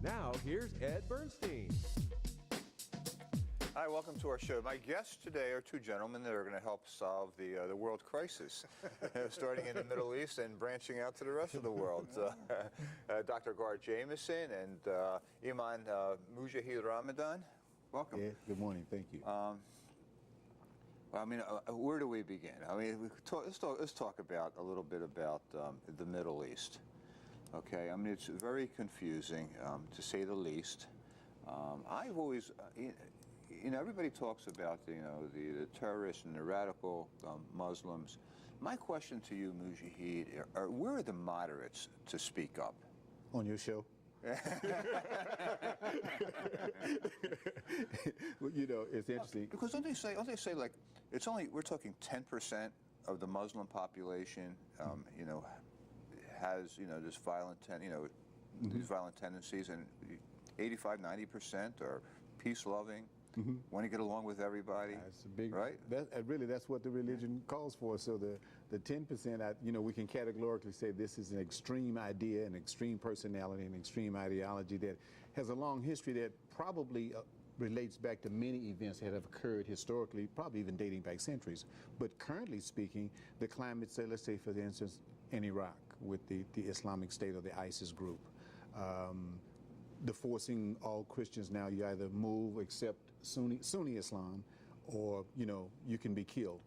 Now, here's Ed Bernstein. Hi, welcome to our show. My guests today are two gentlemen that are going to help solve the world crisis, starting in the Middle East and branching out to the rest of the world. Dr. Gard Jameson and Imam Mujahid Ramadan. Welcome. Yeah, good morning. Thank you. Where do we begin? I mean, let's talk about a little bit about the Middle East. Okay, I mean, it's very confusing, to say the least. I've always, everybody talks about, the terrorists and the radical Muslims. My question to you, Mujahid, where are the moderates to speak up? On your show? Well, it's interesting. Because don't they say like, it's only, we're talking 10% of the Muslim population, has, this violent, these violent tendencies, and 85, 90% are peace-loving, want to get along with everybody. That's a big, right? Really, that's what the religion calls for. So the 10%, we can categorically say this is an extreme idea, an extreme personality, an extreme ideology that has a long history that probably relates back to many events that have occurred historically, probably even dating back centuries. But currently speaking, the climate, say, let's say, for instance, in Iraq with the Islamic State or the ISIS group, the forcing all Christians now, you either move, accept Sunni Islam, or, you can be killed.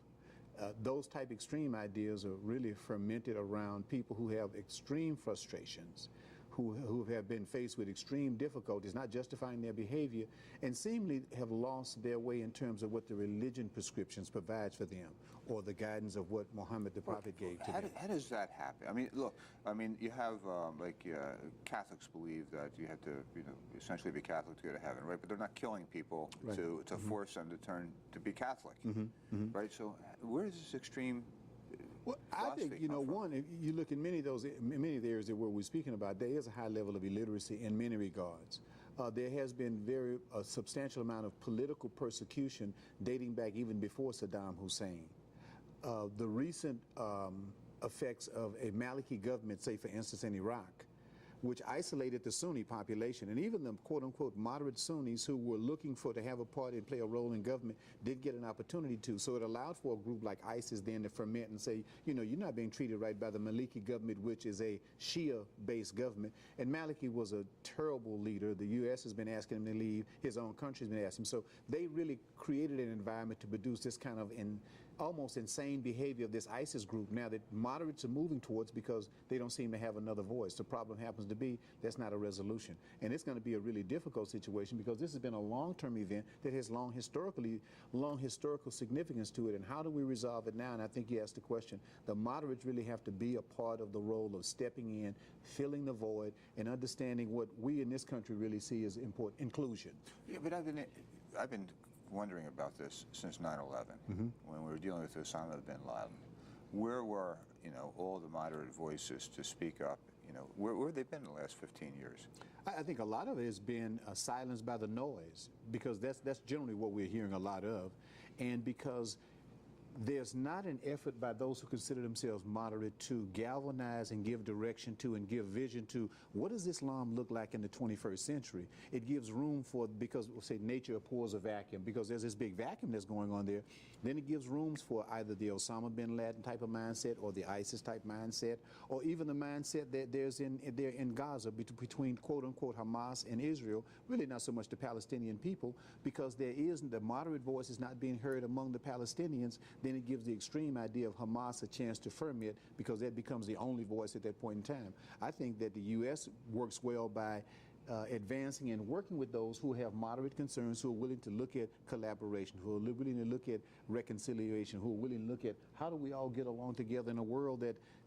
Those type extreme ideas are really fermented around people who have extreme frustrations, who have been faced with extreme difficulties, not justifying their behavior, and seemingly have lost their way in terms of what the religion prescriptions provides for them, or the guidance of what Muhammad the Prophet gave to them. How does that happen? I mean, look, you have, Catholics believe that you have to, essentially be Catholic to go to heaven, right? But they're not killing people to force them to turn to be Catholic, right? So where does this extreme... Well, I think, one, if you look in many of the areas that we're speaking about, there is a high level of illiteracy in many regards. There has been a substantial amount of political persecution dating back even before Saddam Hussein. The recent effects of a Maliki government, say for instance in Iraq, which isolated the Sunni population, and even the quote-unquote moderate Sunnis who were looking to have a part and play a role in government didn't get an opportunity to. So it allowed for a group like ISIS then to ferment and say, you're not being treated right by the Maliki government, which is a Shia-based government. And Maliki was a terrible leader. The U.S. has been asking him to leave. His own country has been asking him. So they really created an environment to produce this kind of almost insane behavior of this ISIS group now that moderates are moving towards because they don't seem to have another voice. The problem happens to be that's not a resolution. And it's going to be a really difficult situation because this has been a long-term event that has long historical significance to it. And how do we resolve it now? And I think you asked the question. The moderates really have to be a part of the role of stepping in, filling the void, and understanding what we in this country really see as important, inclusion. Yeah, but I've been wondering about this since 9/11, when we were dealing with Osama bin Laden. Where were, all the moderate voices to speak up? Where have they been in the last 15 years? I think a lot of it has been silenced by the noise, because that's generally what we're hearing a lot of, and because there's not an effort by those who consider themselves moderate to galvanize and give direction to and give vision to what does Islam look like in the 21st century. It gives room for, because we'll say nature abhors a vacuum, because there's this big vacuum that's going on there. Then it gives rooms for either the Osama bin Laden type of mindset or the ISIS type mindset, or even the mindset that there's in Gaza between quote unquote Hamas and Israel, really not so much the Palestinian people, because the moderate voice is not being heard among the Palestinians. Then it gives the extreme idea of Hamas a chance to ferment, because that becomes the only voice at that point in time. I think that the U.S. works well by advancing and working with those who have moderate concerns, who are willing to look at collaboration, who are willing to look at reconciliation, who are willing to look at how do we all get along together in a world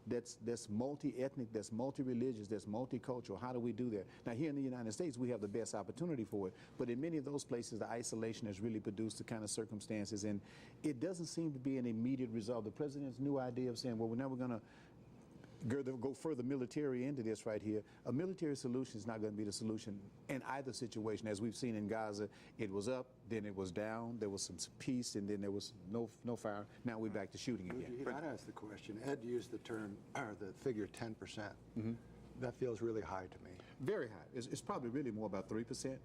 that's multi-ethnic, that's multi-religious, that's multicultural. How do we do that? Now, here in the United States, we have the best opportunity for it, but in many of those places, the isolation has really produced the kind of circumstances, and it doesn't seem to be an immediate result. The president's new idea of saying, well, now we're going to go further military into this right here. A military solution is not going to be the solution in either situation. As we've seen in Gaza, it was up, then it was down, there was some peace, and then there was no fire. Now we're back to shooting again. I'd ask the question. Ed used the term, or the figure 10%. That feels really high to me. Very high. It's probably really more about 3%.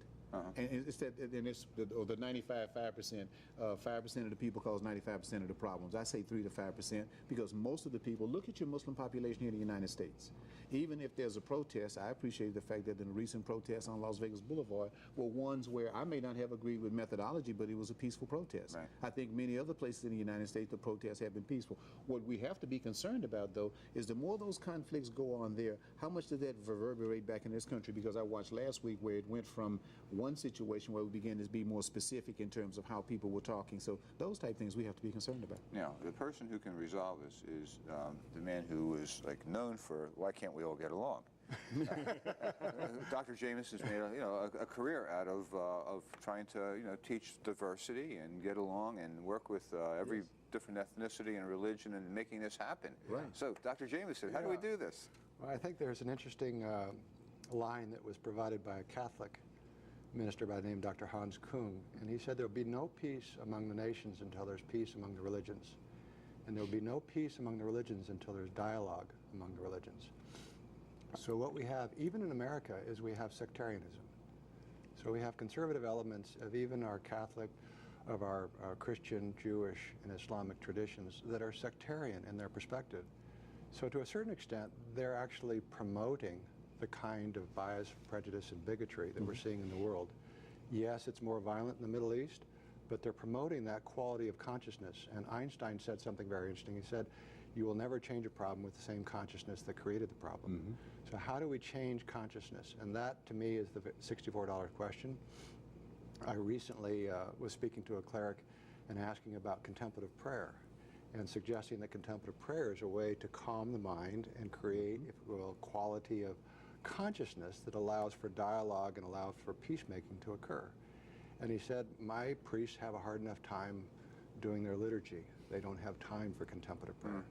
And it's that, and it's the 95-5%. 5% of the people cause 95% of the problems. I say 3 to 5% because most of the people, look at your Muslim population here in the United States. Even if there's a protest, I appreciate the fact that in the recent protests on Las Vegas Boulevard were ones where I may not have agreed with methodology, but it was a peaceful protest. Right. I think many other places in the United States, the protests have been peaceful. What we have to be concerned about, though, is the more those conflicts go on there, how much does that reverberate back in this country? Because I watched last week where it went from one situation where we began to be more specific in terms of how people were talking. So those type things we have to be concerned about. Now, the person who can resolve this is the man who is like known for why can't we all get along? Dr. Jameson's made a career out of trying to teach diversity and get along and work with every different ethnicity and religion and making this happen. Right. So, Dr. Jameson, how do we do this? Well, I think there's an interesting line that was provided by a Catholic minister by the name of Dr. Hans Kung, and he said there will be no peace among the nations until there's peace among the religions, and there will be no peace among the religions until there's dialogue among the religions. So what we have, even in America, is we have sectarianism. So we have conservative elements of even our Catholic, of our Christian, Jewish, and Islamic traditions that are sectarian in their perspective. So to a certain extent, they're actually promoting the kind of bias, prejudice, and bigotry that we're seeing in the world. Yes, it's more violent in the Middle East, but they're promoting that quality of consciousness. And Einstein said something very interesting. He said, you will never change a problem with the same consciousness that created the problem. So how do we change consciousness? And that, to me, is the $64 question. I recently was speaking to a cleric and asking about contemplative prayer and suggesting that contemplative prayer is a way to calm the mind and create, if you will, a quality of consciousness that allows for dialogue and allows for peacemaking to occur. And he said, my priests have a hard enough time doing their liturgy. They don't have time for contemplative prayer.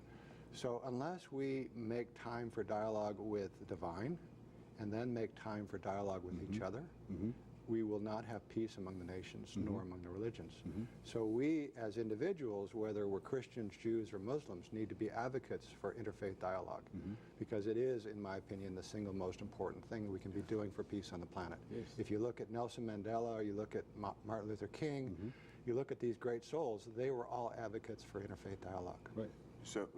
So unless we make time for dialogue with the divine and then make time for dialogue with each other, we will not have peace among the nations nor among the religions. So we as individuals, whether we're Christians, Jews, or Muslims, need to be advocates for interfaith dialogue because it is, in my opinion, the single most important thing we can be doing for peace on the planet. If you look at Nelson Mandela, or you look at Martin Luther King, you look at these great souls, they were all advocates for interfaith dialogue. Right. So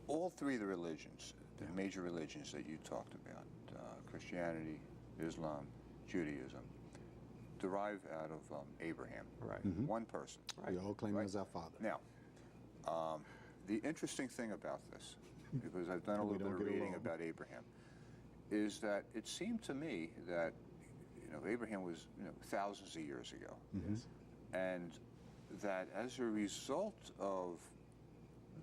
all three of the religions, the major religions that you talked about, Christianity, Islam, Judaism, derive out of Abraham. Right. One person. We all claim him as our father. Now, the interesting thing about this, because I've done a little bit of reading about Abraham, is that it seemed to me that Abraham was thousands of years ago, and that as a result of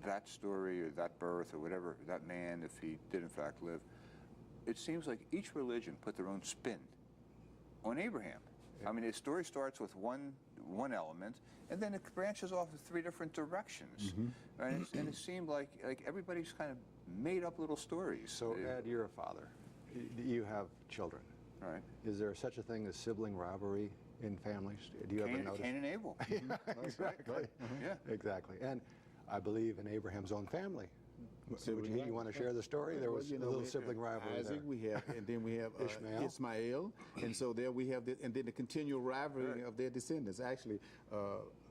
that story or that birth or whatever, that man, if he did in fact live, it seems like each religion put their own spin on Abraham. I mean, the story starts with one element, and then it branches off in 3 different directions. And it seemed like everybody's kind of made up little stories. So Ed, you're a father. You have children. Right. Is there such a thing as sibling rivalry in families? Do you ever notice? Cain and Abel. Exactly. Yeah. Exactly. And I believe in Abraham's own family. You want to share the story? There was a little sibling rivalry Isaac, there. we have, and then we have Ishmael, and so there we have, and then the continual rivalry of their descendants. Actually,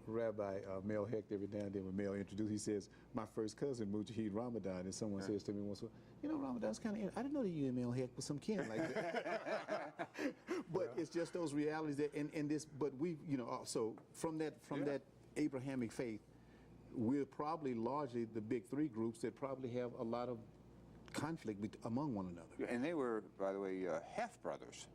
Rabbi Mel Hecht, every now and then when Mel introduced, he says, my first cousin, Mujahid Ramadan, and someone says to me once, Ramadan's kind of, I didn't know that you and Mel Hecht was some kin like that. But it's just those realities that, and this, but we, so from that Abrahamic faith, we're probably largely the big 3 groups that probably have a lot of conflict among one another. And they were, by the way, half-brothers.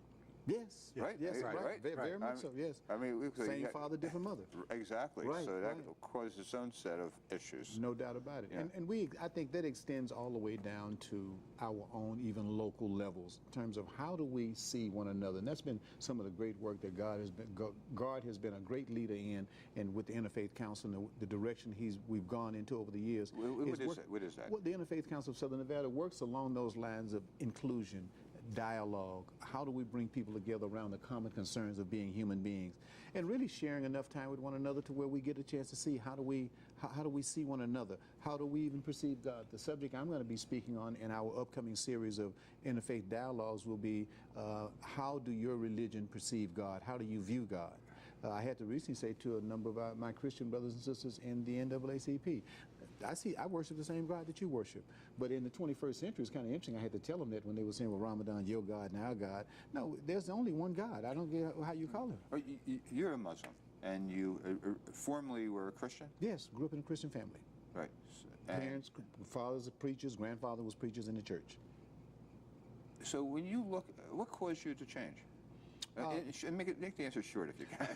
Yes. Right? Yes. Right. Very much so. Yes. I mean, same father, different mother. Exactly. Right, So that right. caused its own set of issues. No doubt about it. Yeah. And I think that extends all the way down to our own even local levels in terms of how do we see one another. And that's been some of the great work that Gard has been a great leader in, and with the Interfaith Council and the direction we've gone into over the years. What is that? Well, the Interfaith Council of Southern Nevada works along those lines of inclusion, dialogue? How do we bring people together around the common concerns of being human beings, and really sharing enough time with one another to where we get a chance to see how do we see one another? How do we even perceive God? The subject I'm going to be speaking on in our upcoming series of interfaith dialogues will be how do your religion perceive God? How do you view God? I had to recently say to a number of my Christian brothers and sisters in the NAACP, I worship the same God that you worship. But in the 21st century, it's kind of interesting. I had to tell them that when they were saying, well, Ramadan, your God and our God. No, there's only one God. I don't get how you call him. You're a Muslim, and you formerly were a Christian? Yes, grew up in a Christian family. Right. Parents, fathers are preachers, grandfather was preachers in the church. So when you look, what caused you to change? Make the answer short if you can.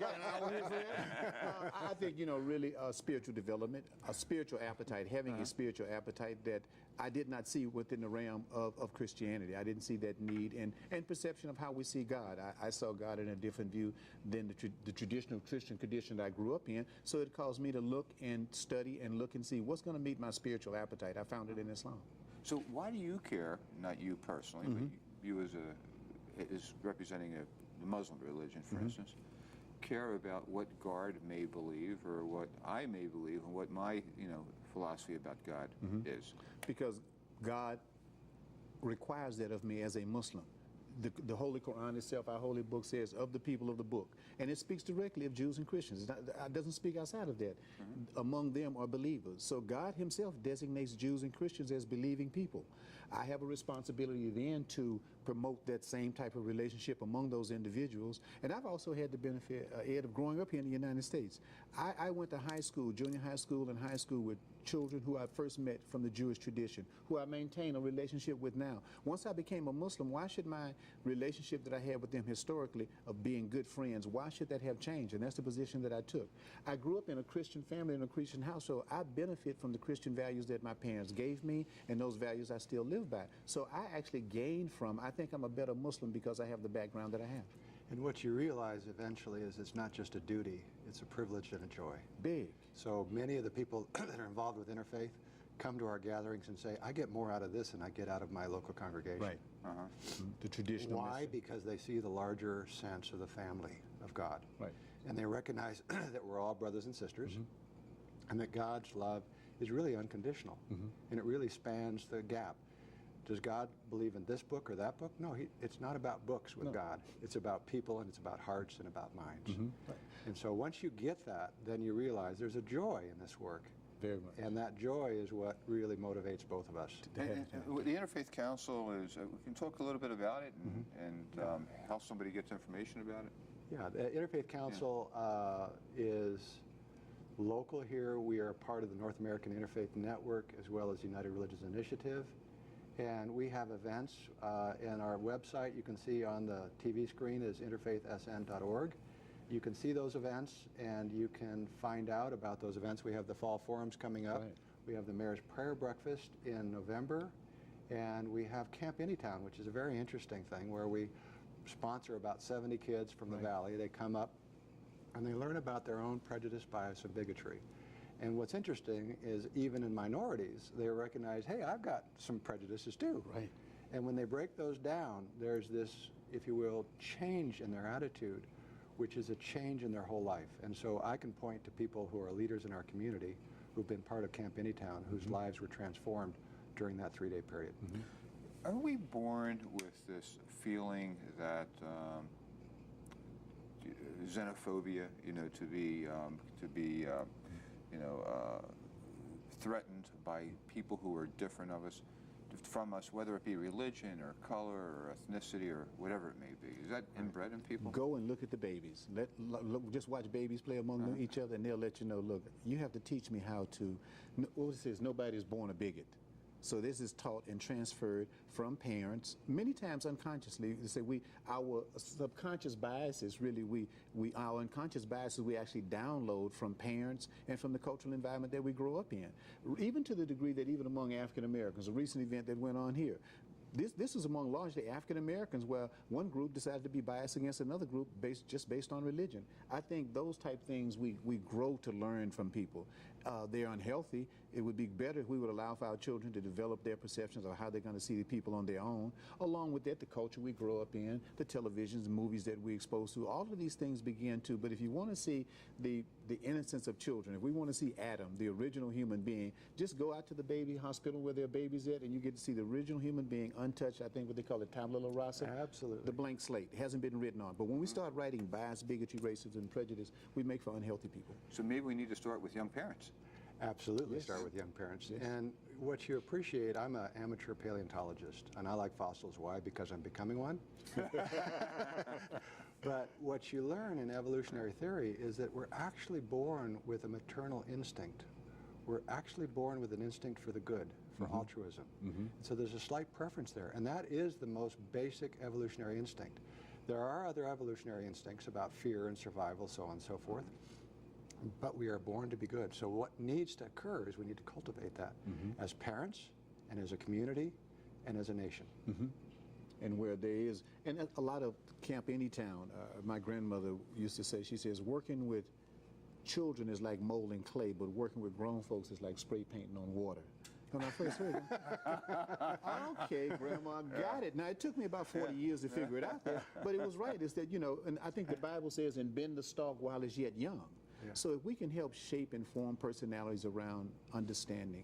Got an hour here for that? I think, really spiritual development, a spiritual appetite, having a spiritual appetite that I did not see within the realm of Christianity. I didn't see that need and perception of how we see God. I saw God in a different view than the traditional Christian tradition that I grew up in, so it caused me to look and study and look and see what's going to meet my spiritual appetite. I found it in Islam. So why do you care, not you personally, but you as representing the Muslim religion, for instance, care about what Gard may believe or what I may believe and what my philosophy about God is? Because God requires that of me as a Muslim. The Holy Quran itself, our holy book, says of the people of the book. And it speaks directly of Jews and Christians. It doesn't speak outside of that. Among them are believers. So God himself designates Jews and Christians as believing people. I have a responsibility then to promote that same type of relationship among those individuals. And I've also had the benefit, Ed, of growing up here in the United States. I went to high school, junior high school and high school with children who I first met from the Jewish tradition, who I maintain a relationship with now. Once I became a Muslim, why should my relationship that I had with them historically of being good friends, why should that have changed? And that's the position that I took. I grew up in a Christian family, in a Christian household. I benefit from the Christian values that my parents gave me, and those values I still live by. So I actually gained from, I think I'm a better Muslim because I have the background that I have. And what you realize eventually is it's not just a duty, it's a privilege and a joy. Big. So many of the people that are involved with Interfaith come to our gatherings and say, I get more out of this than I get out of my local congregation. Right. The traditional Why? message. Because they see the larger sense of the family of God. Right. And they recognize that we're all brothers and sisters, and that God's love is really unconditional, and it really spans the gap. Does God believe in this book or that book? No, it's not about books with God. It's about people, and it's about hearts and about minds. Right. And so once you get that, then you realize there's a joy in this work. Very much. And that joy is what really motivates both of us. And the Interfaith Council is, we can talk a little bit about it and how somebody gets information about it. Yeah, the Interfaith Council is local here. We are part of the North American Interfaith Network as well as United Religions Initiative. And we have events, and our website you can see on the TV screen is interfaithsn.org. You can see those events, and you can find out about those events. We have the fall forums coming up. Right. We have the Mayor's Prayer Breakfast in November, and we have Camp Anytown, which is a very interesting thing where we sponsor about 70 kids from the Valley. They come up, and they learn about their own prejudice, bias, and bigotry. And what's interesting is even in minorities, they recognize, hey, I've got some prejudices too. Right. And when they break those down, there's this, if you will, change in their attitude, which is a change in their whole life. And so I can point to people who are leaders in our community who've been part of Camp Anytown, whose lives were transformed during that 3-day period. Are we born with this feeling that xenophobia, to be threatened by people who are different from us, whether it be religion or color or ethnicity or whatever it may be? Is that inbred in people? Go and look at the babies. Just watch babies play among each other, and they'll let you know, look, you have to teach me how to, what it says, nobody is born a bigot. So this is taught and transferred from parents, many times unconsciously. They say our subconscious biases, really, our unconscious biases we actually download from parents and from the cultural environment that we grow up in. Even to the degree that even among African Americans, a recent event that went on here, this is among largely African Americans where one group decided to be biased against another group just based on religion. I think those type things we grow to learn from people. They're unhealthy. It would be better if we would allow for our children to develop their perceptions of how they're going to see the people on their own. Along with that, the culture we grow up in, the televisions, the movies that we expose to, all of these things begin to. But if you want to see the innocence of children, if we want to see Adam, the original human being, just go out to the baby hospital where there are babies at, and you get to see the original human being untouched. I think what they call it tabula rasa. Absolutely. The blank slate. It hasn't been written on. But when we start writing bias, bigotry, racism, and prejudice, we make for unhealthy people. So maybe we need to start with young parents. Absolutely, Yes. start with young parents. Yes. And what you appreciate, I'm an amateur paleontologist, and I like fossils. Why? Because I'm becoming one. But what you learn in evolutionary theory is that we're actually born with a maternal instinct. We're actually born with an instinct for the good, for altruism. So there's a slight preference there, and that is the most basic evolutionary instinct. There are other evolutionary instincts about fear and survival, so on and so forth. But we are born to be good. So what needs to occur is we need to cultivate that as parents and as a community and as a nation. And where there is, and a lot of Camp Anytown, my grandmother used to say, she says, working with children is like molding clay, but working with grown folks is like spray painting on water. When I first heard it, okay, Grandma, got it. Now, it took me about 40 years to figure it out, but it was right. It's that, you know, and I think the Bible says, and bend the stalk while it's yet young. So if we can help shape and form personalities around understanding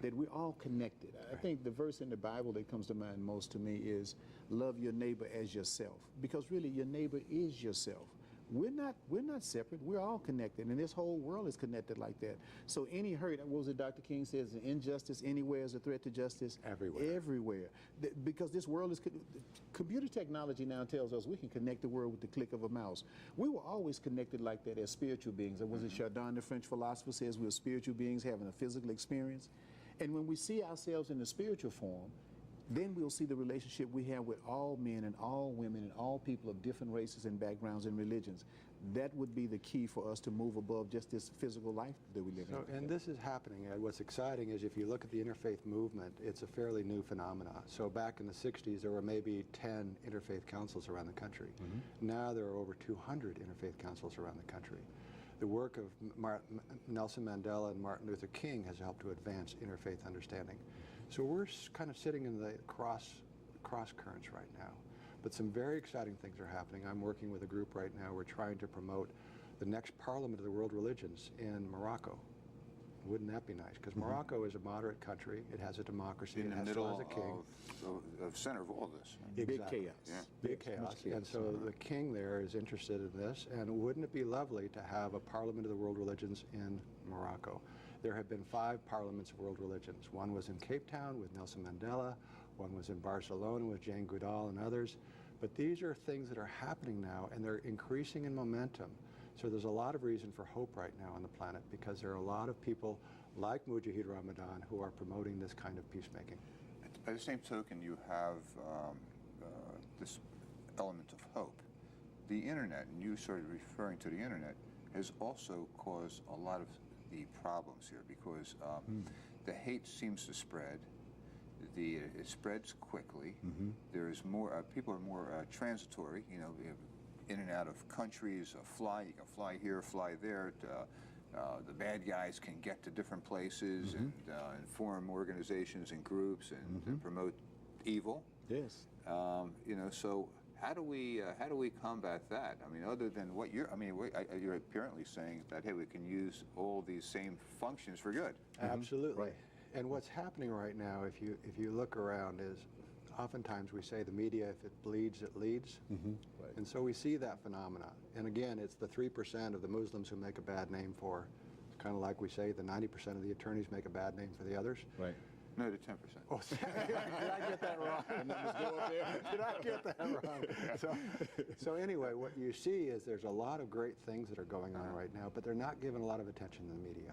that we're all connected. I think the verse in the Bible that comes to mind most to me is love your neighbor as yourself, because really your neighbor is yourself. We're not separate. We're all connected, and this whole world is connected like that. So any hurt, what was it Dr. King says, injustice anywhere is a threat to justice? Everywhere. Everywhere. Because this world is, computer technology now tells us we can connect the world with the click of a mouse. We were always connected like that as spiritual beings. Was it Chardin, the French philosopher, says we're spiritual beings having a physical experience? And when we see ourselves in the spiritual form, then we'll see the relationship we have with all men and all women and all people of different races and backgrounds and religions. That would be the key for us to move above just this physical life that we live in. And this is happening, Ed. What's exciting is if you look at the interfaith movement, it's a fairly new phenomenon. So back in the 60s, there were maybe 10 interfaith councils around the country. Now there are over 200 interfaith councils around the country. The work of Nelson Mandela and Martin Luther King has helped to advance interfaith understanding. So we're kind of sitting in the cross currents right now. But some very exciting things are happening. I'm working with a group right now. We're trying to promote the next Parliament of the World Religions in Morocco. Wouldn't that be nice? Because Morocco is a moderate country. It has a democracy. In it the has middle a king. of center of all this. Big chaos. Yeah. Big chaos. And so the king there is interested in this. And wouldn't it be lovely to have a Parliament of the World Religions in Morocco? There have been 5 parliaments of world religions. One was in Cape Town with Nelson Mandela. One was in Barcelona with Jane Goodall and others. But these are things that are happening now, and they're increasing in momentum. So there's a lot of reason for hope right now on the planet, because there are a lot of people like Mujahid Ramadan who are promoting this kind of peacemaking. By the same token, you have this element of hope. The internet, and you started referring to the internet, has also caused a lot of the problems here, because the hate seems to spread. It spreads quickly. There is more. People are more transitory. You know, in and out of countries. You can fly here, fly there. The bad guys can get to different places and form organizations and groups and promote evil. Yes. You know, so how do we combat that? I mean, other than what you're apparently saying that, hey, we can use all these same functions for good. Absolutely. Right. And what's happening right now, if you look around, is oftentimes we say the media, if it bleeds, it leads. Right. And so we see that phenomena. And again, it's the 3% of the Muslims who make a bad name for, it's kind of like we say the 90% of the attorneys make a bad name for the others. Right. No, to 10%. Oh, did I get that wrong? The numbers go up there. Did I get that wrong? So anyway, what you see is there's a lot of great things that are going on right now, but they're not given a lot of attention in the media.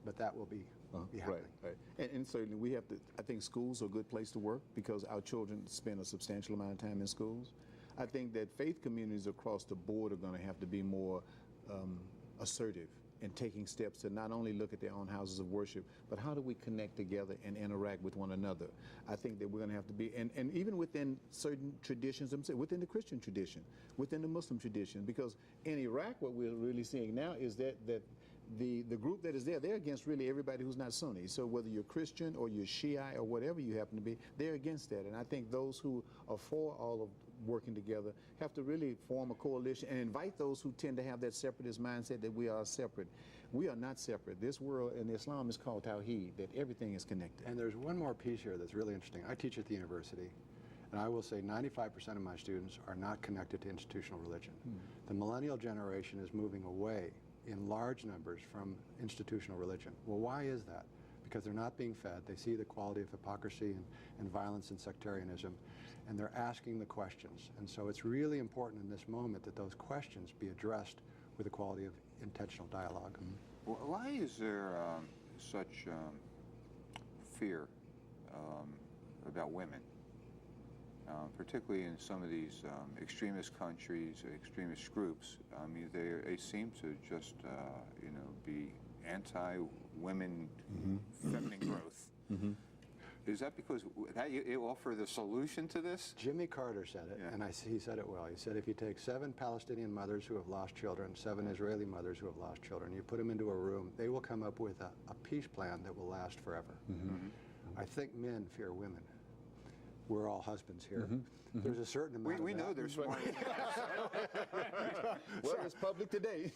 But that will be happening. Right. And certainly we have to, I think schools are a good place to work because our children spend a substantial amount of time in schools. I think that faith communities across the board are going to have to be more assertive in taking steps to not only look at their own houses of worship, but how do we connect together and interact with one another? I think that we're going to have to be, and even within certain traditions themselves, within the Christian tradition, within the Muslim tradition, because in Iraq, what we're really seeing now is that the group that is there, they're against really everybody who's not Sunni. So whether you're Christian or you're Shiite or whatever you happen to be, they're against that. And I think those who are for all of working together have to really form a coalition and invite those who tend to have that separatist mindset that we are separate. We are not separate. This world in Islam is called Tawheed, that everything is connected. And there's one more piece here that's really interesting. I teach at the university, and I will say 95% of my students are not connected to institutional religion. The millennial generation is moving away in large numbers from institutional religion. Well, why is that? Because they're not being fed. They see the quality of hypocrisy and violence and sectarianism, and they're asking the questions. And so it's really important in this moment that those questions be addressed with the quality of intentional dialogue. Why is there such fear about women, particularly in some of these extremist countries, extremist groups? I mean, they seem to just, be anti-women, feminine growth. Is that because you offer the solution to this? Jimmy Carter said it, and he said it well. He said if you take 7 Palestinian mothers who have lost children, 7 Israeli mothers who have lost children, you put them into a room, they will come up with a peace plan that will last forever. I think men fear women. We're all husbands here. There's a certain amount We of know that. there's smart. Well, it's public today.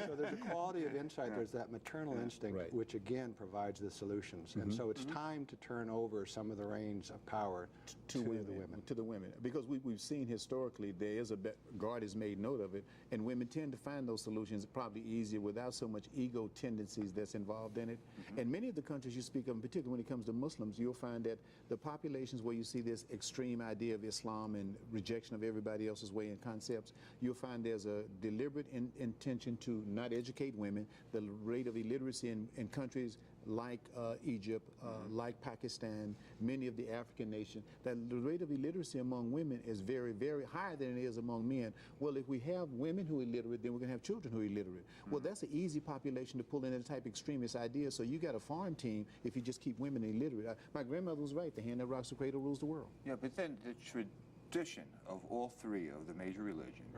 So there's a quality of insight, there's that maternal instinct, Right. which again provides the solutions. And so it's time to turn over some of the reins of power to the women. To the women. Because we've seen historically there is Gard has made note of it, and women tend to find those solutions probably easier without so much ego tendencies that's involved in it. And many of the countries you speak of, in particular when it comes to Muslims, you'll find that the populations where you see this extreme idea of Islam and rejection of everybody else's way and concepts, you'll find there's a deliberate intention to not educate women. The rate of illiteracy in countries like Egypt, like Pakistan, many of the African nations, that the rate of illiteracy among women is very, very higher than it is among men. Well, if we have women who are illiterate, then we're going to have children who are illiterate. Well, that's an easy population to pull in a type of extremist idea. So you got a farm team if you just keep women illiterate. My grandmother was right. The hand that rocks the cradle rules the world. Yeah, but then the tradition of all 3 of the major religions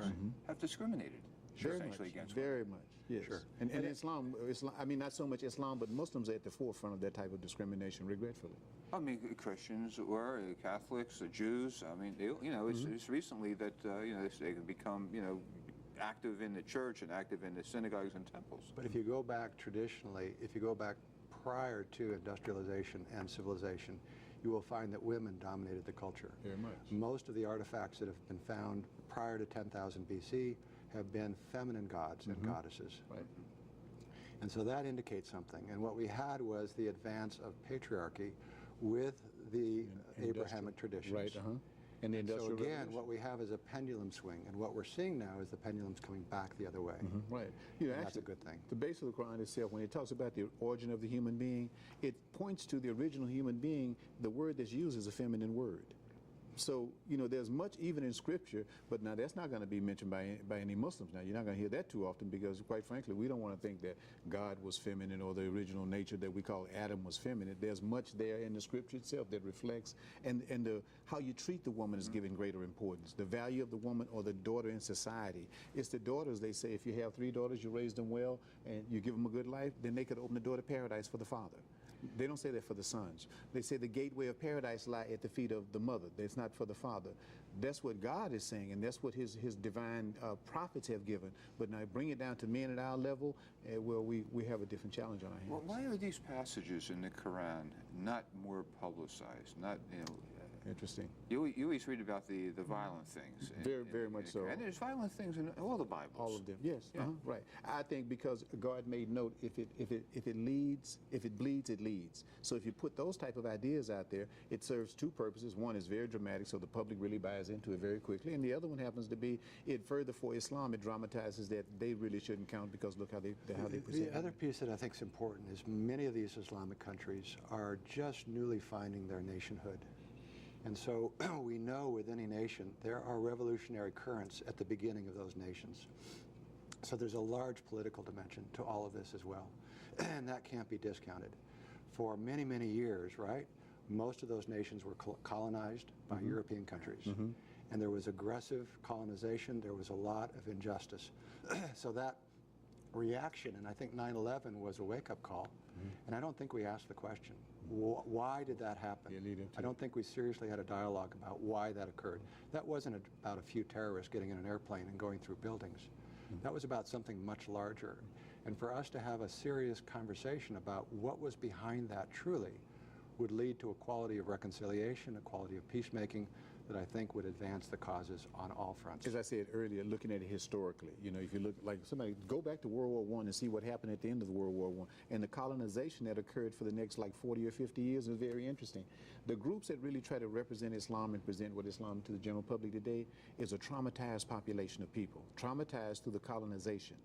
have discriminated essentially against women. Very much, yes. Sure. And Islam, I mean, not so much Islam, but Muslims are at the forefront of that type of discrimination, regretfully. I mean, Christians or Catholics or Jews. I mean, it's recently that they can become active in the church and active in the synagogues and temples. But if you go back traditionally, if you go back prior to industrialization and civilization, you will find that women dominated the culture. Very much. Most of the artifacts that have been found prior to 10,000 BC have been feminine gods and goddesses. Right. And so that indicates something. And what we had was the advance of patriarchy with the Abrahamic traditions. Right, And the So Industrial again, Revolution. what we have is a pendulum swing, and what we're seeing now is the pendulum's coming back the other way. Right. And that's a good thing. The base of the Quran itself, when it talks about the origin of the human being, it points to the original human being. The word that's used is a feminine word. So, there's much even in Scripture, but now that's not going to be mentioned by any Muslims now. You're not going to hear that too often because, quite frankly, we don't want to think that God was feminine or the original nature that we call Adam was feminine. There's much there in the Scripture itself that reflects, and how you treat the woman is given greater importance. The value of the woman or the daughter in society. It's the daughters, they say, if you have 3 daughters, you raise them well, and you give them a good life, then they could open the door to paradise for the father. They don't say that for the sons. They say the gateway of paradise lie at the feet of the mother. It's not for the father. That's what God is saying, and that's what his divine prophets have given. But now bring it down to men at our level, well, we have a different challenge on our hands. Well, why are these passages in the Quran not more publicized? Not, Interesting. You always read about the violent things. Very much so. And there's violent things in all the Bibles. All of them, yes. Right. I think because God made note, if it bleeds, it leads. So if you put those type of ideas out there, it serves 2 purposes. One is very dramatic, so the public really buys into it very quickly, and the other one happens to be it further for Islam. It dramatizes that they really shouldn't count because look how they present. The other piece that I think is important is many of these Islamic countries are just newly finding their nationhood. And so we know with any nation there are revolutionary currents at the beginning of those nations. So there's a large political dimension to all of this as well. And that can't be discounted. For many, many years, right, most of those nations were colonized by European countries. And there was aggressive colonization. There was a lot of injustice. So that reaction, and I think 9/11 was a wake-up call, and I don't think we asked the question, why did that happen? I don't think we seriously had a dialogue about why that occurred. That wasn't about a few terrorists getting in an airplane and going through buildings. That was about something much larger. And for us to have a serious conversation about what was behind that truly would lead to a quality of reconciliation, a quality of peacemaking that I think would advance the causes on all fronts. As I said earlier, looking at it historically, you know, if you look, like somebody, go back to World War I and see what happened at the end of the World War I. And the colonization that occurred for the next like 40 or 50 years is very interesting. The groups that really try to represent Islam and present what Islam to the general public today is a traumatized population of people, traumatized through the colonization.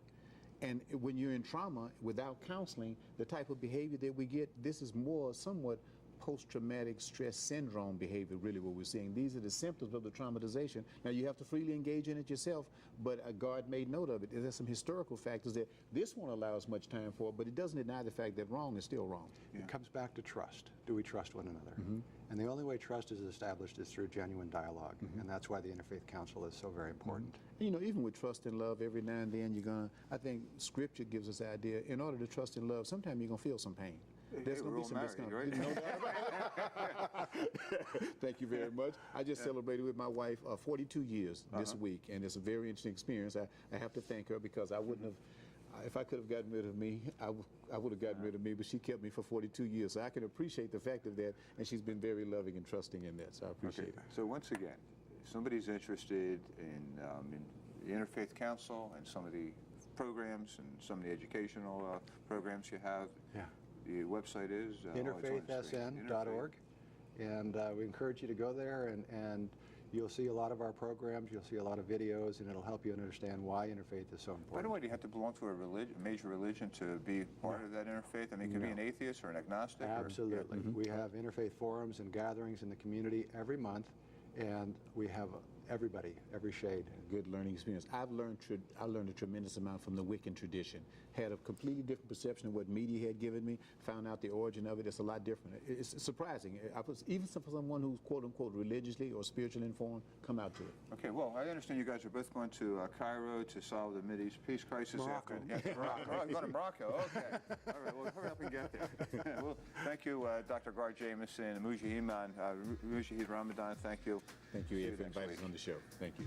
And when you're in trauma without counseling, the type of behavior that we get, this is more somewhat post-traumatic stress syndrome behavior, really what we're seeing. These are the symptoms of the traumatization. Now, you have to freely engage in it yourself, but Gard made note of it. There's some historical factors that this won't allow us much time for, but it doesn't deny the fact that wrong is still wrong. It comes back to trust. Do we trust one another? And the only way trust is established is through genuine dialogue, and that's why the Interfaith Council is so very important. You know, even with trust and love, every now and then you're gonna, I think Scripture gives us the idea, in order to trust and love, sometimes you're gonna feel some pain. There's going to be some discomfort. Thank you very much. I just celebrated with my wife 42 years this week, and it's a very interesting experience. I have to thank her because I wouldn't have, if I could have gotten rid of me, I would have gotten rid of me, but she kept me for 42 years. So I can appreciate the fact of that, and she's been very loving and trusting in that, so I appreciate it. So once again, if somebody's interested in the Interfaith Council and some of the programs and some of the educational programs you have, the website is interfaithsn.org, and we encourage you to go there, and you'll see a lot of our programs, you'll see a lot of videos, and it'll help you understand why interfaith is so important. By the way, do you have to belong to a major religion to be part of that interfaith? I mean, you can be an atheist or an agnostic? Absolutely. We have interfaith forums and gatherings in the community every month, and we have everybody, every shade. Good learning experience. I learned a tremendous amount from the Wiccan tradition. Had a completely different perception of what media had given me. Found out the origin of it. It's a lot different. It's surprising. Even for someone who's quote unquote religiously or spiritually informed, come out to it. Okay. Well, I understand you guys are both going to Cairo to solve the Mideast peace crisis. Morocco. Morocco. Oh, you're going to Morocco. Okay. All right. Well, hurry up and get there. Well, thank you, Dr. Gard Jameson, Mujahid Ramadan. Thank you. Thank you, Ed, for inviting us on the show. Thank you.